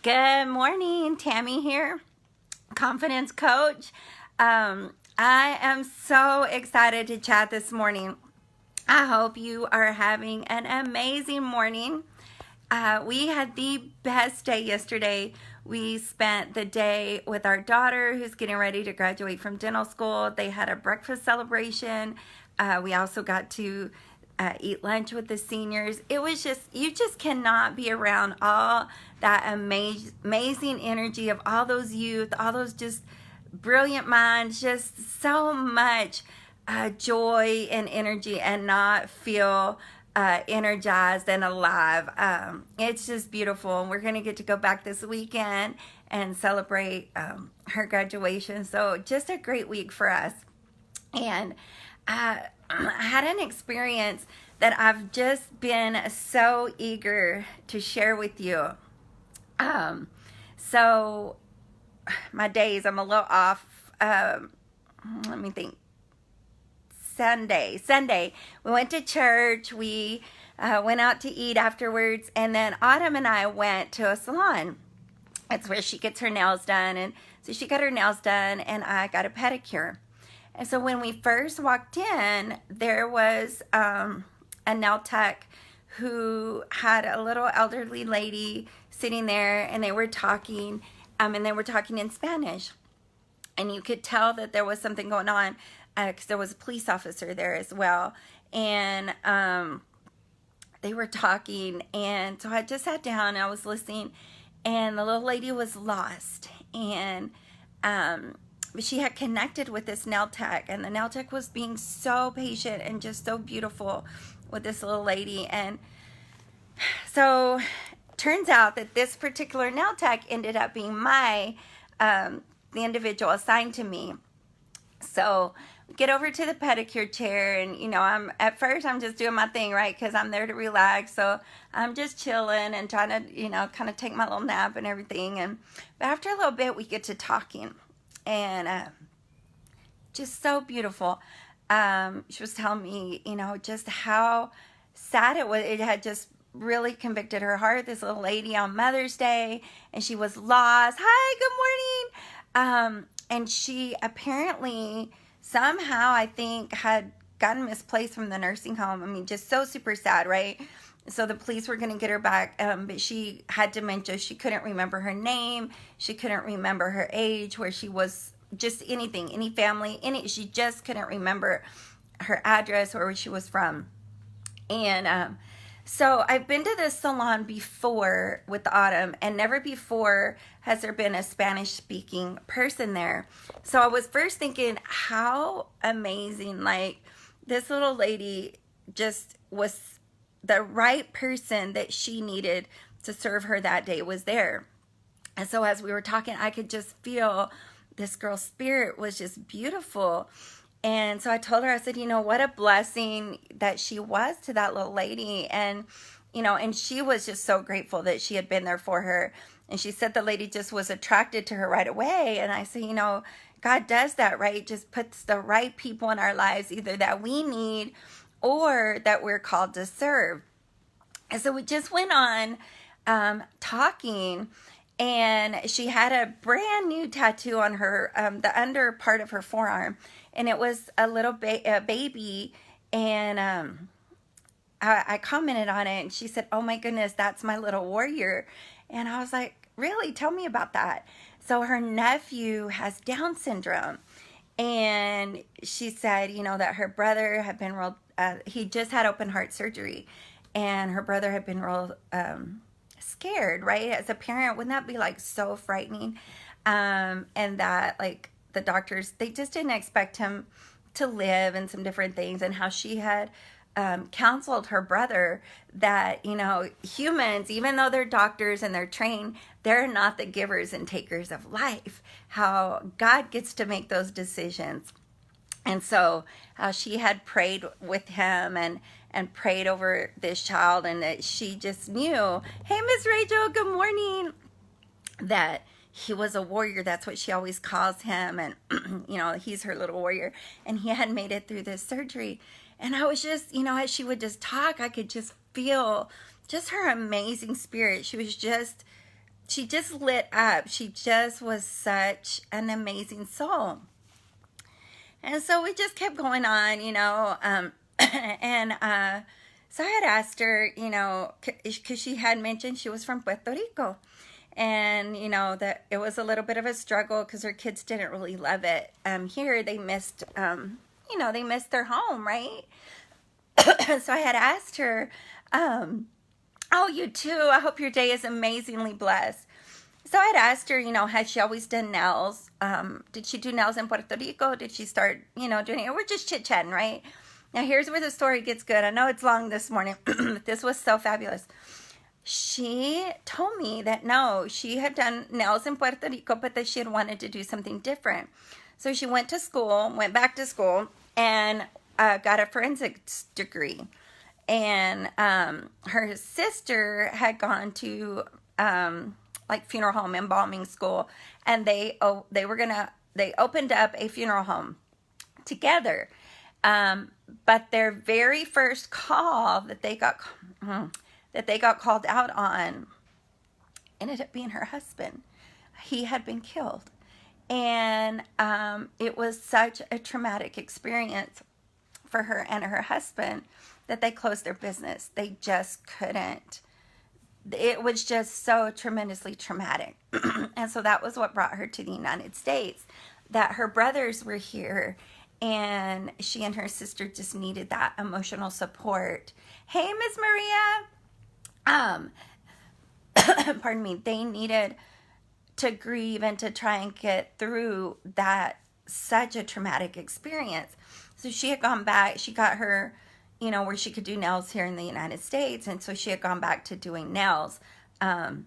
Good morning, Tami here, confidence coach. I am so excited to chat this morning. I hope you are having an amazing morning. We had the best day yesterday. We spent the day with our daughter who's getting ready to graduate from dental school. They had a breakfast celebration. We also got to eat lunch with the seniors. It was just, you just cannot be around all that amazing energy of all those youth, all those just brilliant minds, just so much joy and energy, and not feel energized and alive. It's just beautiful. And we're going to get to go back this weekend and celebrate her graduation. So just a great week for us. And I had an experience that I've just been so eager to share with you. So my days, I'm a little off. Let me think. Sunday, we went to church. We went out to eat afterwards, and then Autumn and I went to a salon. It's where she gets her nails done, and so she got her nails done, and I got a pedicure. And so when we first walked in, there was a nail tech who had a little elderly lady sitting there, and they were talking, and they were talking in Spanish. And you could tell that there was something going on because there was a police officer there as well. And they were talking, and so I just sat down and I was listening, and the little lady was lost. And she had connected with this nail tech, and the nail tech was being so patient and just so beautiful with this little lady. And so turns out that this particular nail tech ended up being the individual assigned to me. So we get over to the pedicure chair, and at first I'm just doing my thing, right, because I'm there to relax. So I'm just chilling and trying to kind of take my little nap and everything. But after a little bit, we get to talking, and just so beautiful. She was telling me just how sad it was. It had just really convicted her heart. This little lady on Mother's Day, and she was lost. Hi, good morning. And she apparently somehow, I think, had gotten misplaced from the nursing home. I mean, just so super sad, right? So the police were going to get her back, but she had dementia. She couldn't remember her name. She couldn't remember her age, where she was, just anything, any family, she just couldn't remember her address or where she was from. And so I've been to this salon before with Autumn, and never before has there been a Spanish-speaking person there. So I was first thinking, how amazing, like this little lady just was the right person that she needed to serve her that day was there. And so as we were talking, I could just feel this girl's spirit was just beautiful. And so I told her, I said, what a blessing that she was to that little lady. And, and she was just so grateful that she had been there for her. And she said the lady just was attracted to her right away. And I said, God does that, right? Just puts the right people in our lives, either that we need or that we're called to serve. And so we just went on talking. And she had a brand new tattoo on her, the under part of her forearm. And it was a little baby. And I commented on it. And she said, oh my goodness, that's my little warrior. And I was like, really? Tell me about that. So her nephew has Down syndrome. And she said, that her brother had been he just had open heart surgery. And her brother had been real scared, right? As a parent, wouldn't that be like so frightening? And that like the doctors, they just didn't expect him to live, and some different things, and how she had counseled her brother that humans, even though they're doctors and they're trained, they're not the givers and takers of life. How God gets to make those decisions. And so how she had prayed with him and prayed over this child, and that she just knew, hey, Miss Rachel, good morning, that he was a warrior. That's what she always calls him. And, he's her little warrior. And he had made it through this surgery. And I was just, as she would just talk, I could just feel just her amazing spirit. She was just she just lit up. She just was such an amazing soul. And so we just kept going on, and so I had asked her, because she had mentioned she was from Puerto Rico. And, that it was a little bit of a struggle because her kids didn't really love it. Here, they missed, they missed their home, right? So I had asked her, oh, you too. I hope your day is amazingly blessed. So I'd asked her, has she always done nails? Did she do nails in Puerto Rico? Did she start, doing it? We're just chit-chatting, right? Now, here's where the story gets good. I know it's long this morning, but this was so fabulous. She told me that, no, she had done nails in Puerto Rico, but that she had wanted to do something different. So she went back to school, and got a forensics degree. And her sister had gone to funeral home embalming school, and they opened up a funeral home together. But their very first call that they got called out on ended up being her husband. He had been killed, and it was such a traumatic experience for her and her husband that they closed their business. They just couldn't. It was just so tremendously traumatic. And so that was what brought her to the United States, that her brothers were here, and she and her sister just needed that emotional support. Hey, Miss Maria. Pardon me. They needed to grieve and to try and get through that such a traumatic experience. So she had gone back. She got her, where she could do nails here in the United States. And so she had gone back to doing nails. And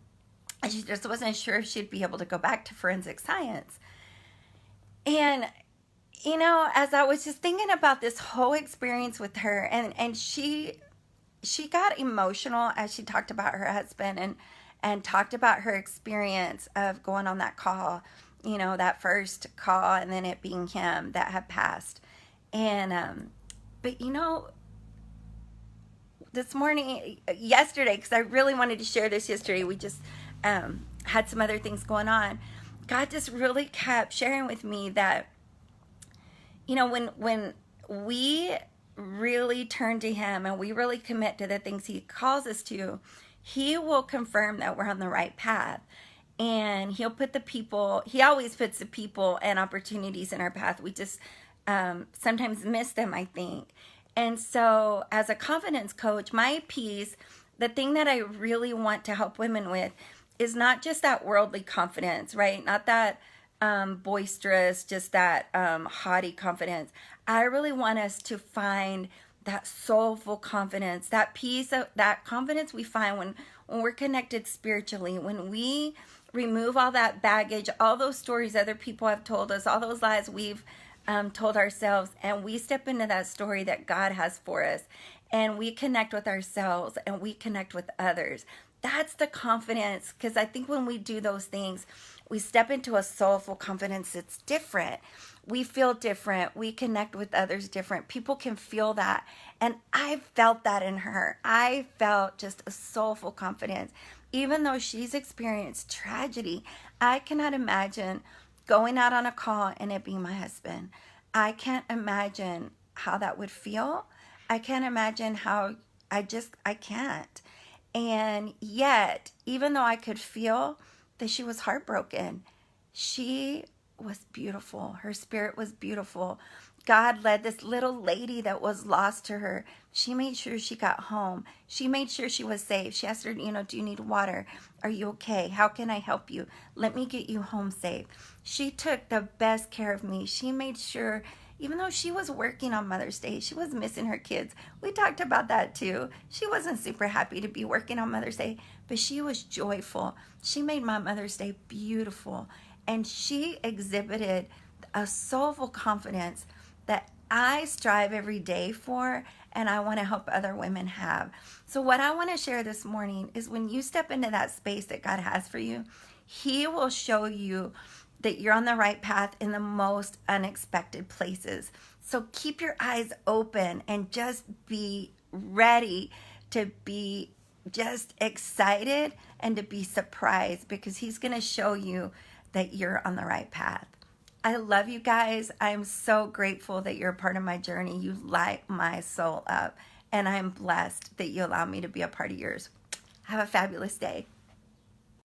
she just wasn't sure if she'd be able to go back to forensic science. And, as I was just thinking about this whole experience with her, and she got emotional as she talked about her husband and talked about her experience of going on that call, that first call, and then it being him that had passed. And, but this morning, yesterday, because I really wanted to share this yesterday, we just had some other things going on. God just really kept sharing with me that, when we really turn to him and we really commit to the things he calls us to, he will confirm that we're on the right path. And he always puts the people and opportunities in our path. We just sometimes miss them, I think. And so as a confidence coach, my piece, the thing that I really want to help women with, is not just that worldly confidence, right? Not that boisterous, just that haughty confidence. I really want us to find that soulful confidence, that peace, that confidence we find when we're connected spiritually, when we remove all that baggage, all those stories other people have told us, all those lies we've told ourselves, and we step into that story that God has for us, and we connect with ourselves and we connect with others. That's the confidence, because I think when we do those things, we step into a soulful confidence. It's different. We feel different. We connect with others different. People can feel that. And I felt that in her. I felt just a soulful confidence. Even though she's experienced tragedy, I cannot imagine going out on a call and it being my husband. I can't imagine how that would feel. I can't imagine how I can't. And yet, even though I could feel that she was heartbroken, she was beautiful. Her spirit was beautiful. God led this little lady that was lost to her. She made sure she got home. She made sure she was safe. She asked her, do you need water? Are you okay? How can I help you? Let me get you home safe. She took the best care of me. She made sure, even though she was working on Mother's Day, she was missing her kids. We talked about that too. She wasn't super happy to be working on Mother's Day, but she was joyful. She made my Mother's Day beautiful. And she exhibited a soulful confidence that I strive every day for, and I want to help other women have. So what I want to share this morning is when you step into that space that God has for you, he will show you that you're on the right path in the most unexpected places. So keep your eyes open and just be ready to be just excited and to be surprised, because he's going to show you that you're on the right path. I love you guys. I'm so grateful that you're a part of my journey. You light my soul up, and I'm blessed that you allow me to be a part of yours. Have a fabulous day.